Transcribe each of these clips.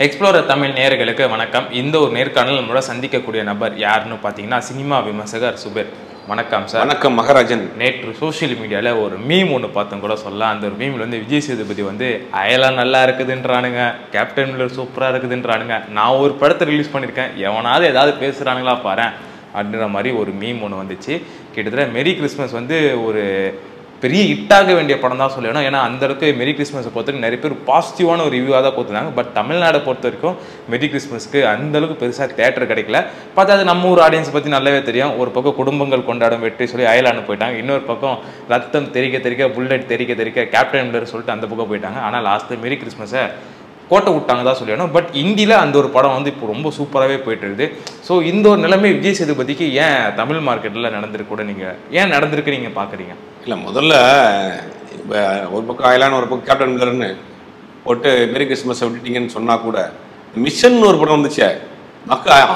Explorer Tamil நேயர்களுக்கு வணக்கம். இந்த ஒரு நேர்காணல் நம்மளோட சந்திக்கக்கூடிய நபர் யாருன்னு பார்த்தீங்கன்னா சினிமா விமர்சகர் சுபேர். வணக்கம் சார். வணக்கம் மகாராஜன். நேற்று சோஷியல் மீடியாவில் ஒரு மீம் ஒன்று பார்த்தோம் கூட சொல்லலாம். அந்த ஒரு மீமில் வந்து விஜய் சேதுபதி வந்து அயலாம் நல்லா இருக்குதுன்றானுங்க, கேப்டன் மில்லர் சூப்பராக இருக்குதுன்றானுங்க, நான் ஒரு படத்தை ரிலீஸ் பண்ணியிருக்கேன், எவனாவது ஏதாவது பேசுகிறானுங்களா பாரு அப்படின்ற மாதிரி ஒரு மீம் ஒன்று வந்துச்சு. கிட்டத்தட்ட மெரி கிறிஸ்மஸ் வந்து ஒரு பெரிய ஹிட்டாக வேண்டிய படம் தான் சொல்லணும். ஏன்னா அந்த அளவுக்கு மெரி கிறிஸ்மஸை பொறுத்த வரைக்கும் நிறைய பேர் பாசிட்டிவான ஒரு ரிவ்யூவாக தான் கொடுத்துருந்தாங்க. பட் தமிழ்நாடை பொறுத்த வரைக்கும் மெரி கிறிஸ்மஸ்க்கு அந்தளவுக்கு பெருசாக தேட்டர் கிடைக்கல. பார்த்தா அது நம்ம ஊர் ஆடியன்ஸை பற்றி நல்லாவே தெரியும். ஒரு பக்கம் குடும்பங்கள் கொண்டாடும் வெற்றி சொல்லி அயலான்னு போயிட்டாங்க, இன்னொரு பக்கம் ரத்தம் தெறிக்க புல்லட் தெறிக்க கேப்டன் மில்லர் சொல்லிட்டு அந்த பக்கம் போயிட்டாங்க. ஆனால் லாஸ்ட்டு மெரி கிறிஸ்மஸை கோட்டை விட்டாங்க தான் சொல்லணும். பட் இந்தியில் அந்த ஒரு படம் வந்து இப்போ ரொம்ப சூப்பராகவே போயிட்டு இருக்குது. ஸோ இந்த ஒரு நிலைமை விஜய் சேதுபதிக்கு ஏன் தமிழ் மார்க்கெட்டில் நடந்திருக்கு கூட நீங்கள் ஏன் நடந்திருக்கு நீங்கள் பார்க்குறீங்க? இல்லை, முதல்ல இப்போ ஒரு பக்கம் அயலான்னு ஒரு பக்கம் கேப்டன் மில்லர்னு போட்டு மெரி கிறிஸ்மஸை விட்டுட்டீங்கன்னு சொன்னால் கூட மிஷன் ஒரு படம் வந்துச்சு.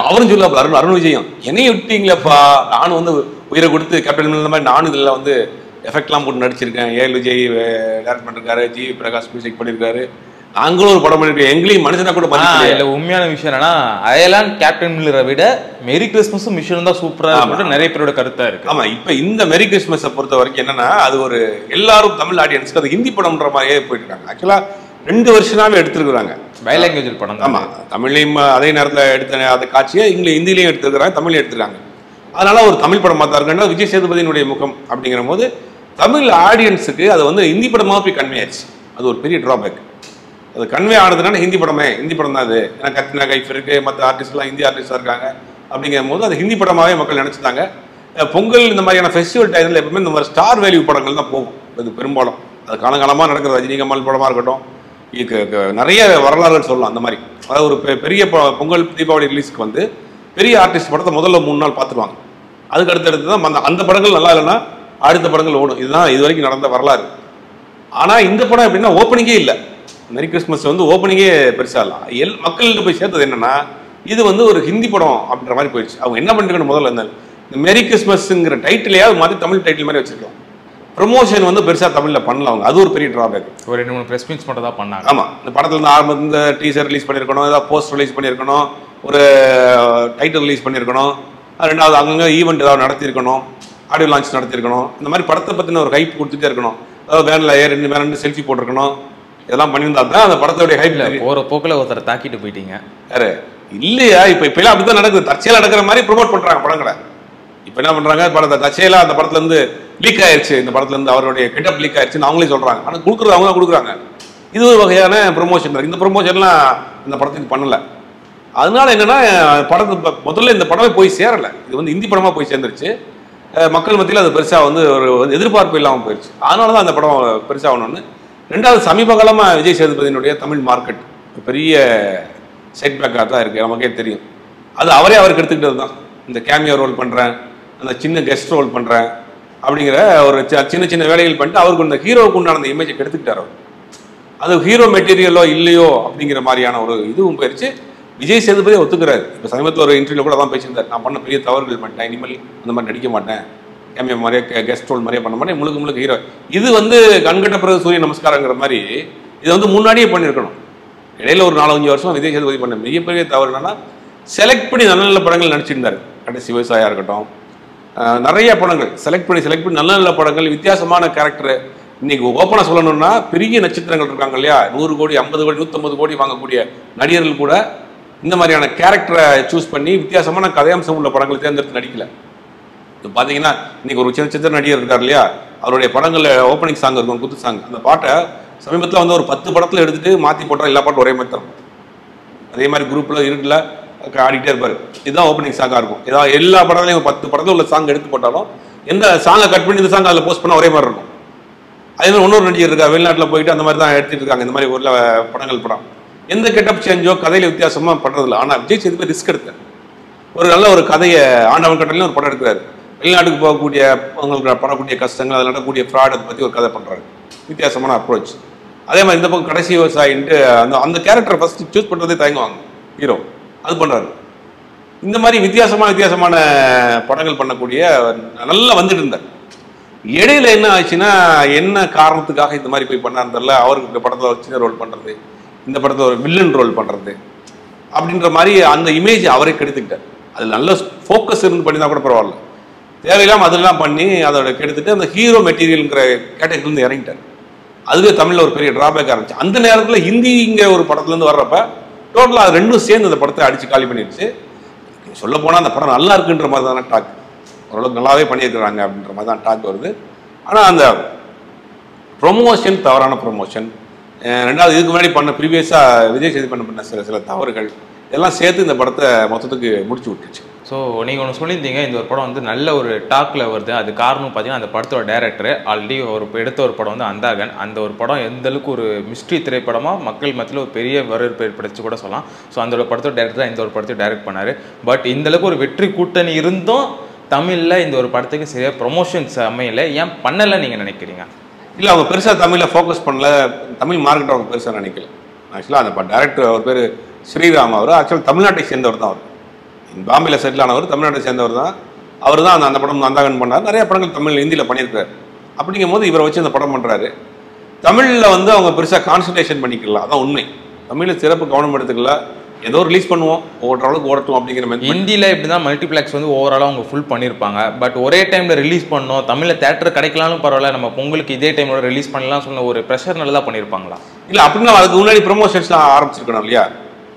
அவரும் சொல்லப்பா அருண் விஜயம் என்னையும் விட்டீங்களப்பா, நானும் வந்து உயிரை கொடுத்து கேப்டன் மில்லர் மாதிரி நானும் இதில் வந்து எஃபெக்ட்லாம் போட்டு நடிச்சிருக்கேன். ஏஎல் விஜய் டேரக்ட் பண்ணிருக்காரு, ஜி பிரகாஷ் மியூசிக் பண்ணியிருக்காரு, நாங்களும் ஒரு படம் பண்ணிருக்கோம், எங்களையும் மனுஷனா கூட இல்ல. உண்மையான விஷயம் என்னன்னா அயலான் கேப்டன் மில்லரை விட மெரி கிறிஸ்மஸும் மிஷன் தான் சூப்பரா நிறைய பேரோட கருத்தா இருக்கு. ஆமா, இப்ப இந்த மெரி கிறிஸ்மஸை பொறுத்த வரைக்கும் என்னன்னா அது ஒரு எல்லாரும் தமிழ் ஆடியன்ஸ்க்கு அது ஹிந்தி படம்ன்ற மாதிரியே போயிட்டு இருக்காங்க. ஆக்சுவலா 2 வருஷமாவே எடுத்துருக்காங்க பைலாங்குவேஜ் படம். ஆமா, தமிழ்லையும் அதே நேரத்தில் எடுத்த அந்த காட்சியை ஹிந்திலையும் எடுத்துருக்காங்க, தமிழையும் எடுத்துருக்காங்க. அதனால ஒரு தமிழ் படமாக தான் இருக்குன்னா விஜய் சேதுபதியினுடைய முகம் அப்படிங்கிற போது தமிழ் ஆடியன்ஸுக்கு அது வந்து ஹிந்தி படமாக போய் கன்வே ஆயிடுச்சு. அது ஒரு பெரிய டிராபேக். அது கன்வே ஆனதுனால ஹிந்தி படம் தான் அது. ஏன்னா கத்ரினா கைஃப் இருக்கு, மற்ற ஆர்டிஸ்ட்லாம் ஹிந்தி ஆர்டிஸ்டாக இருக்காங்க. அப்படிங்கிற போது அது ஹிந்தி படமாகவே மக்கள் நினச்சிட்டாங்க. பொங்கல் இந்த மாதிரியான ஃபெஸ்டிவல் டைமில் எப்பவுமே இந்த மாதிரி ஸ்டார் வேல்யூ படங்கள் தான் போகும். அது பெரும்பாலும் அது காலங்காலமாக நடக்கிற ரஜினி கமல் படமாக இருக்கட்டும், நிறைய வரலாறுகள் சொல்லலாம். அந்த மாதிரி அதாவது ஒரு பெரிய பொங்கல் தீபாவளி ரிலீஸ்க்கு வந்து பெரிய ஆர்டிஸ்ட் படத்தை முதல்ல 3 நாள் பார்த்துருவாங்க. அதுக்கு அடுத்தடுத்து தான் அந்த படங்கள் நல்லா இல்லைன்னா அடுத்த படங்கள் ஓடும். இதுதான் இது வரைக்கும் நடந்த வரலாறு. ஆனால் இந்த படம் எப்படின்னா ஓப்பனிங்கே இல்லை. மெரி கிறிஸ்மஸ் வந்து ஓப்பனிங்கே பெருசா இல்லை. மக்கள்கிட்ட போய் சேர்த்தது என்னன்னா இது வந்து ஒரு ஹிந்தி படம் அப்படின்ற மாதிரி போயிடுச்சு. அவங்க என்ன பண்ணிருக்கணும், முதல்ல இந்த மெரி கிறிஸ்மஸ்ங்கிற டைட்டிலையாவது மாதிரி தமிழ் டைட்டில் மாதிரி வச்சிருக்கோம். ப்ரொமோஷன் வந்து பெருசா தமிழ்ல பண்ணல அவங்க. அது ஒரு பெரிய டிராபேக். ஒரு 2-3 ப்ரெஸ் மீட்ஸ் மட்டும் தான் பண்ணாங்க. ஆமா, இந்த படத்துல இருந்து ஆரம்பத்துல இந்த டீசர் ரிலீஸ் பண்ணிருக்கணும், ஏதாவது போஸ்ட் ரிலீஸ் பண்ணிருக்கணும், ஒரு டைட்டில் ரிலீஸ் பண்ணிருக்கணும், ரெண்டாவது அங்கங்க ஈவெண்ட் ஏதாவது நடத்திருக்கணும், ஆடியோ லான்ச் நடத்திருக்கணும். இந்த மாதிரி படத்தை பத்தின ஒரு ஹைப் கொடுத்துட்டே இருக்கணும். அதாவது வேன்ல ரெண்டு செல்ஃபி போட்டிருக்கணும். இதெல்லாம் பண்ணியிருந்தா தான் அந்த படத்தோடைய ஹைப்ல ஒரு போக்கில் ஒருத்தரை தாக்கிட்டு போயிட்டீங்க. யாரு இல்லையா? இப்ப அப்படிதான் நடக்குது. தற்செயலா நடக்கிற மாதிரி ப்ரொமோட் பண்றாங்க படங்களை. இப்ப என்ன பண்றாங்க, படத்தை தற்செயலா அந்த படத்துல இருந்து லீக் ஆயிடுச்சு, இந்த படத்துல இருந்து அவருடைய கெட்டப் லீக் ஆயிடுச்சுன்னு அவங்களே சொல்றாங்க. ஆனா கொடுக்குறது அவங்க தான் கொடுக்குறாங்க. இது ஒரு வகையான ப்ரொமோஷன். இந்த ப்ரொமோஷன்லாம் இந்த படத்துக்கு பண்ணல. அதனால என்னன்னா படத்து முதல்ல இந்த படமே போய் சேரல. இது வந்து ஹிந்தி படமா போய் சேர்ந்துருச்சு. மக்கள் மத்தியில் அது பெருசா வந்து ஒரு எதிர்பார்ப்பு இல்லாமல் போயிடுச்சு. அதனாலதான் அந்த படம் பெருசா ஆகணும்னு. ரெண்டாவது, சமீப காலமாக விஜய் சேதுபதியினுடைய தமிழ் மார்க்கெட் பெரிய செட்பேக்காக தான் இருக்குது, நமக்கே தெரியும். அது அவருக்கு எடுத்துக்கிட்டது தான். இந்த கேமியோ ரோல் பண்ணுறேன், அந்த சின்ன கெஸ்ட் ரோல் பண்ணுறேன் அப்படிங்கிற ஒரு சின்ன வேலைகள் பண்ணிட்டு அவருக்கு இந்த ஹீரோவுக்கு உண்டான அந்த இமேஜை கெடுத்துக்கிட்டார் அவர். அது ஹீரோ மெட்டீரியலோ இல்லையோ அப்படிங்கிற மாதிரியான ஒரு இதுவும் போயிடுச்சு. விஜய் சேதுபதி ஒத்துக்கிறாரு. இப்போ சமீபத்தில் ஒரு இன்டர்வியூ கூட தான் பேசியிருந்தார். நான் பண்ண பெரிய தவறுகள் பண்ணிட்டேன், இனிமேல் அந்த மாதிரி நடிக்க மாட்டேன், கேமியோ மாதிரியே கெஸ்ட் ரோல் மாதிரியே பண்ண மாட்டேன், முழுக்க ஹீரோ. இது வந்து கண்கட்ட பிறகு சூரிய நமஸ்காரங்கிற மாதிரி இதை வந்து முன்னாடியே பண்ணியிருக்கணும். இடையில ஒரு 4-5 வருஷம் விஜய் சேதுபதி பண்ண மிகப்பெரிய தவறு என்னன்னா செலக்ட் பண்ணி நல்ல நல்ல படங்கள் நடிச்சிருந்தாரு. கடைசி விவசாயா இருக்கட்டும், நிறைய படங்கள் செலக்ட் பண்ணி நல்ல நல்ல படங்கள், வித்தியாசமான கேரக்டர். இன்னைக்கு ஓப்பனா சொல்லணும்னா பெரிய நட்சத்திரங்கள் இருக்காங்க இல்லையா, 100 கோடி 50 கோடி 150 கோடி வாங்கக்கூடிய நடிகர்கள் கூட இந்த மாதிரியான கேரக்டரை சூஸ் பண்ணி வித்தியாசமான கதையம்சம் உள்ள படங்களை தேர்ந்தெடுத்து நடிக்கல. இப்போ பார்த்தீங்கன்னா இன்னைக்கு ஒரு சின்ன நடிகர் இருக்கார் இல்லையா, அவருடைய படங்களில் ஓப்பனிங் சாங் இருக்கும், குத்து சாங். அந்த பாட்டை சமீபத்தில் வந்து ஒரு 10 படத்தில் எடுத்துட்டு மாற்றி போட்டால் எல்லா பாட்டும் ஒரே மாதிரி தரும். அதே மாதிரி குரூப்பில் இருக்குல்ல ஆடிக்கிட்டே இருப்பார். இதுதான் ஓப்பனிங் சாங்காக இருக்கும். ஏதாவது எல்லா படத்துலையும் 10 படத்தில் உள்ள சாங் எடுத்து போட்டாலும் எந்த சாங்கை கட் பண்ணி இந்த சாங் அதில் போஸ்ட் பண்ணால் ஒரே மாதிரி இருக்கும். அதே மாதிரி இன்னொரு நடிகர் இருக்கா, வெளிநாட்டில் போயிட்டு அந்த மாதிரி தான் எடுத்துட்டு இருக்காங்க. இந்த மாதிரி ஒரு படம் எந்த கெட்டப் சேஞ்சோ கதையில் வித்தியாசமாக பண்ணுறதில்ல. ஆனால் விஜய் சேதுபதி ரிஸ்க் எடுத்தார். ஒரு நல்ல ஒரு கதையை ஆண்டவன் கட்டளையும் ஒரு படம் எடுக்கிறாரு. வெளிநாட்டுக்கு போகக்கூடிய அவங்களுக்கு படக்கூடிய கஷ்டங்கள், அதில் நடக்கக்கூடிய ஃப்ராட் அதை பற்றி ஒரு கதை பண்ணுறாரு. வித்தியாசமான அப்ரோச். அதே மாதிரி இந்த பக்கம் கடைசி விவசாயின்ட்டு அந்த கேரக்டரை ஃபர்ஸ்ட் சூஸ் பண்ணுறதே தயங்குவாங்க ஹீரோ. அது பண்ணுறாரு. இந்த மாதிரி வித்தியாசமான படங்கள் பண்ணக்கூடிய நல்லா வந்துட்டு இருந்தார். இடையில என்ன ஆச்சுன்னா என்ன காரணத்துக்காக இந்த மாதிரி போய் பண்ணாருன்னு தெரியல. அவருக்கு படத்தில் ஒரு சின்ன ரோல் பண்ணுறது, இந்த படத்தில் ஒரு வில்லன் ரோல் பண்ணுறது, அப்படின்ற மாதிரி அந்த இமேஜ் அவரே கெடுத்துக்கிட்டார். அது நல்ல ஃபோக்கஸ் இருந்து பண்ணினா கூட பரவாயில்ல, தேவையில்லாமல் அதெல்லாம் பண்ணி அதோட கெடுத்துட்டு அந்த ஹீரோ மெட்டீரியல்ங்கிற கேட்டகரியிலேருந்து இறங்கிட்டார். அதுவே தமிழில் ஒரு பெரிய டிராபேக் ஆரம்பிச்சு. அந்த நேரத்தில் ஹிந்திங்கிற ஒரு படத்துலேருந்து வர்றப்ப டோட்டலாக அது ரெண்டும் சேர்ந்து அந்த படத்தை அடித்து காலி பண்ணிடுச்சு. சொல்ல போனால் அந்த படம் நல்லா இருக்குன்ற மாதிரி தானே டாக், ஓரளவுக்கு நல்லாவே பண்ணியிருக்கிறாங்க அப்படின்ற மாதிரி தான் டாக் வருது. ஆனால் அந்த ப்ரொமோஷன் தவறான ப்ரொமோஷன், ரெண்டாவது இதுக்கு முன்னாடி பண்ண ப்ரீவியஸாக விஜய் சேதுபதி பண்ண சில தவறுகள் எல்லாம் சேர்த்து இந்த படத்தை மொத்தத்துக்கு முடிச்சு விட்டுருச்சு. ஸோ நீங்கள் ஒன்று சொல்லியிருந்தீங்க, இந்த ஒரு படம் வந்து நல்ல ஒரு டாக்கில் வருது. அது காரணம் பார்த்தீங்கன்னா அந்த படத்தோட டைரக்டர் ஆல்ரெடி எடுத்த ஒரு படம் வந்து அந்தாகன். அந்த ஒரு படம் எந்த அளவுக்கு ஒரு மிஸ்ட்ரி திரைப்படமாக மக்கள் மத்தியில் ஒரு பெரிய வரவேற்பு ஏற்படுத்தி கூட சொல்லலாம். ஸோ அந்த ஒரு படத்தோட டைரக்டர் தான் இந்த ஒரு படத்தை டைரக்ட் பண்ணார். பட் இந்த அளவுக்கு ஒரு வெற்றி கூட்டணி இருந்தும் தமிழில் இந்த ஒரு படத்துக்கு சரியாக ப்ரொமோஷன்ஸ் அமையலை. ஏன் பண்ணலை நீங்கள் நினைக்கிறீங்க? இல்லை, அவங்க பெருசாக தமிழில் ஃபோக்கஸ் பண்ணல, தமிழ் மார்க்கெட் அவங்க பெருசாக நினைக்கல. ஆக்சுவலாக அந்த டேரக்டர் அவர் பேர் ஸ்ரீராம். அவர் ஆக்சுவலாக தமிழ்நாட்டை சேர்ந்தவர் தான். அவர் பாம்பேல செட்டில் ஆனவர், தமிழ்நாட்டை சேர்ந்தவர் தான். அவர் தான் அந்த படம் அந்தாகன் பண்ணார். நிறைய படங்கள் தமிழ் ஹிந்தியில் பண்ணியிருக்காரு. அப்படிங்கும் போது இவரை வச்சு அந்த படம் பண்ணுறாரு. தமிழில் வந்து அவங்க பெருசாக கான்சன்ட்ரேஷன் பண்ணிக்கலாம், அதான் உண்மை. தமிழில் சிறப்பு கவனம் எடுத்துக்கல, ஏதோ ரிலீஸ் பண்ணுவோம், ஓடுறளவுக்கு ஓடட்டும் அப்படிங்கிற மாதிரி. ஹிந்தியில் இப்படி தான் மல்டிப்ளெக்ஸ் வந்து ஓவராலாக அவங்க ஃபுல் பண்ணியிருப்பாங்க. பட் ஒரே டைமில் ரிலீஸ் பண்ணோம், தமிழில் தேட்டர் கிடைக்கலாலும் பரவாயில்ல, நம்ம பொங்கலுக்கு இதே டைமோட ரிலீஸ் பண்ணலாம் சொன்ன ஒரு ப்ரெஷர்னால தான் பண்ணியிருப்பாங்களா? இல்லை, அப்படின்னா அதுக்கு முன்னாடி ப்ரொமோஷன்ஸ்லாம் ஆரம்பிச்சிருக்கணும் இல்லையா?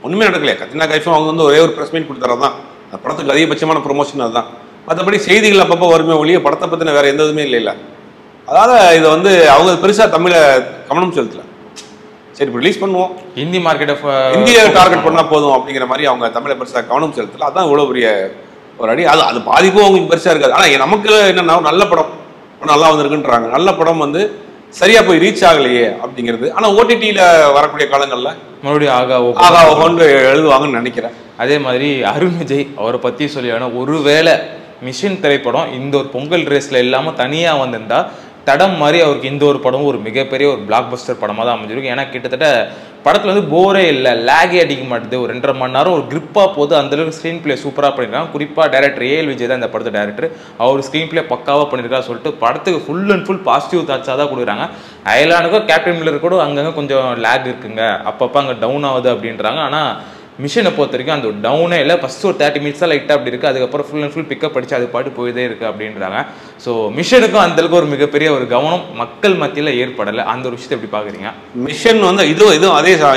ஒன்றுமே நடக்கலையா? கத்ரினா கைஃபும் அவங்க வந்து ஒரே ஒரு ப்ரெஸ் மீட் கொடுத்துறது தான் அந்த படத்துக்கு அதிகபட்சமான ப்ரொமோஷன். அதுதான். மற்றபடி செய்திகள் அப்பப்போ வருமே ஒழிய படத்தை பற்றின வேறு எந்த இதுவுமே இல்லை. அதாவது இதை வந்து அவங்க பெருசாக தமிழை கவனம் செலுத்தல. சரி, இப்போ ரிலீஸ் பண்ணுவோம், ஹிந்தி மார்க்கெட்டை இந்தியை டார்கெட் பண்ணால் போதும் அப்படிங்கிற மாதிரி அவங்க தமிழை பெருசாக கவனம் செலுத்தல. அதுதான் இவ்வளோ பெரிய ஒரு அடி. அது பாதிப்பும் அவங்களுக்கு பெருசாக இருக்காது. ஆனால் நமக்கு என்னென்னா நல்ல படம் நல்லா வந்திருக்குன்றாங்க. நல்ல படம் வந்து சரியாக போய் ரீச் ஆகலையே அப்படிங்கிறது. ஆனால் ஓடிடியில் வரக்கூடிய காலங்களில் மறுபடியும் ஆகா கொண்டு எழுதுவாங்கன்னு நினைக்கிறேன். அதே மாதிரி அருண் விஜய் அவரை பற்றி சொல்லியானா, ஒருவேளை மிஷின் திரைப்படம் இந்த ஒரு பொங்கல் ரேஸில் இல்லாமல் தனியாக வந்திருந்தா தடம் மாதிரி அவருக்கு இந்த ஒரு படம் ஒரு மிகப்பெரிய ஒரு பிளாக் பஸ்டர் படமாக தான் அமைஞ்சிருக்கு. ஏன்னா கிட்டத்தட்ட படத்தில் வந்து போரே இல்லை, லேகே அடிக்க மாட்டுது. ஒரு 2.5 மணி நேரம் ஒரு கிரிப்பாக போகுது. அந்தளவுக்கு ஸ்க்ரீன் பிளே சூப்பராக பண்ணியிருக்காங்க. குறிப்பாக டேரக்டர் ஏஎல் விஜய் தான் இந்த படத்தை டேரக்டர். அவர் ஸ்க்ரீன் பிளே பக்காவாக பண்ணியிருக்கா சொல்லிட்டு படத்துக்கு ஃபுல் அண்ட் ஃபுல் பாசிட்டிவ் தாட்ஸாக தான் கொடுக்குறாங்க. அயலானுக்கும் கேப்டன் மில்லர் கூட அங்கங்கே கொஞ்சம் லேக் இருக்குங்க, அப்பப்போ அங்கே டவுன் ஆகுது அப்படின்றாங்க. ஆனால் மிஷனை பொறுத்த வரைக்கும் அந்த டவுனே இல்லை. ஃபஸ்ட்டு ஒரு 30 மினிட்ஸ் தான் லைட்டாக அப்படி இருக்குது, அதுக்கப்புறம் ஃபுல் அண்ட் ஃபுல் பிக்கப் படித்து அது பாட்டு போயிதே இருக்குது அப்படின்றாங்க. ஸோ மிஷனுக்கும் அந்தளவுக்கு ஒரு மிகப்பெரிய ஒரு கவனம் மக்கள் மத்தியில் ஏற்படலை. அந்த ஒரு விஷயத்தை எப்படி பார்க்குறீங்க? மிஷன் வந்து இதுவும்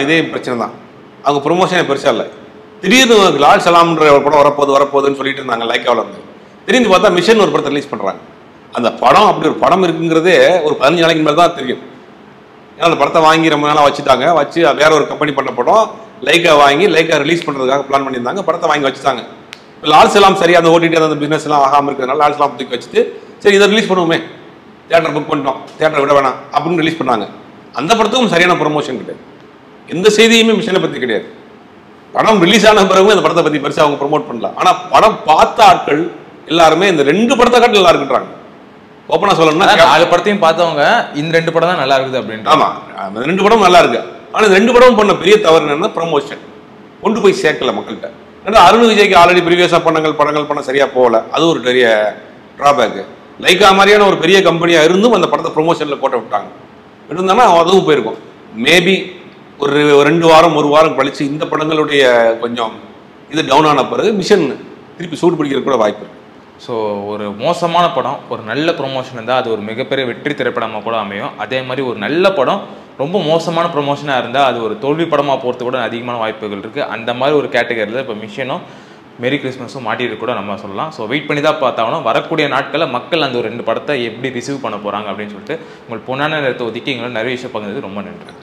இதே பிரச்சனை தான். அவங்க ப்ரொமோஷனே பெருசாக இல்லை. திடீர்னு லால் சலாம்ன்ற ஒரு படம் வரப்போகுதுன்னு சொல்லிட்டு இருந்தாங்க லைக்காவில் இருந்து. திடீர்னு பார்த்தா மிஷன் ஒரு படத்தை ரிலீஸ் பண்ணுறாங்க. அந்த படம் அப்படி ஒரு படம் இருக்குங்கிறதே ஒரு 15 நாளைக்கு மேலே தான் தெரியும். ஏன்னா அந்த படத்தை வாங்கி ரொம்ப நாளாக வச்சு வேற ஒரு கம்பெனி பண்ண படம் லைக்கா வாங்கி லைக்கா ரிலீஸ் பண்ணுறதுக்காக பிளான் பண்ணியிருந்தாங்க. படத்தை வாங்கி வச்சுட்டாங்க. லால் சலாம் சரி அந்த ஓடிடி அந்த பிஸ்னஸ் எல்லாம் ஆகாமல் இருக்கிறதுனால லால் சலாம் தூக்கி வச்சுட்டு சரி இதை ரிலீஸ் பண்ணுவோமே, தேட்டர் புக் பண்ணிட்டோம், தேட்டரை விட வேணாம் அப்படின்னு ரிலீஸ் பண்ணாங்க. அந்த படத்துக்கும் சரியான ப்ரொமோஷன் கிடையாது. எந்த செய்தியுமே மிஷனை பற்றி கிடையாது. படம் ரிலீஸ் ஆன பிறகு அந்த படத்தை பற்றி பெருசாக அவங்க ப்ரொமோட் பண்ணலாம். ஆனால் படம் பார்த்த ஆட்கள் எல்லாருமே இந்த 2 படத்தை காட்டி நல்லா இருக்குன்றாங்க. ஓப்பனாக சொல்லணும்னா 4 படத்தையும் பார்த்தவங்க இந்த 2 படம் தான் நல்லா இருக்குது அப்படின்னு. ஆமாம், அந்த 2 படம் நல்லா இருக்கு. ஆனால் இந்த 2 படமும் பண்ண பெரிய தவறு என்னன்னா ப்ரமோஷன் கொண்டு போய் சேர்க்கல மக்கள்கிட்ட. ஏன்னா அருண் விஜய்க்கு ஆல்ரெடி ப்ரீவியஸாக படங்கள் பண்ண சரியாக போகல, அது ஒரு பெரிய ட்ராபேக்கு. லைக்கா மாதிரியான ஒரு பெரிய கம்பெனியாக இருந்தும் அந்த படத்தை ப்ரொமோஷனில் போட்ட விட்டாங்க. இருந்தாங்கன்னா அதுவும் போயிருக்கும். மேபி ஒரு 2 வாரம் 1 வாரம் கழிச்சு இந்த படங்களுடைய கொஞ்சம் இது டவுன் ஆன பிறகு மிஷன் திருப்பி சூடு பிடிக்கிறது கூட வாய்ப்பு இருக்கு. ஸோ ஒரு மோசமான படம் ஒரு நல்ல ப்ரொமோஷன் இருந்தால் அது ஒரு மிகப்பெரிய வெற்றி திரைப்படமாக கூட அமையும். அதே மாதிரி ஒரு நல்ல படம் ரொம்ப மோசமான ப்ரொமோஷனாக இருந்தால் அது ஒரு தோல்வி படமாக போகிறது கூட அதிகமான வாய்ப்புகள் இருக்குது. அந்த மாதிரி ஒரு கேட்டகரியில் இப்போ மிஷனும் மெரி கிறிஸ்மஸும் மாட்டிட்டு கூட நம்ம சொல்லலாம். ஸோ வெயிட் பண்ணி தான் பார்த்தாலும் வரக்கூடிய நாட்களில் மக்கள் அந்த ஒரு 2 படத்தை எப்படி ரிசீவ் பண்ண போகிறாங்க அப்படின்னு சொல்லிட்டு உங்கள் பொன்னான நேரத்தை ஒதுக்கி எங்களை நிறைய விஷயம் பகிர்ந்தது ரொம்ப நன்றி.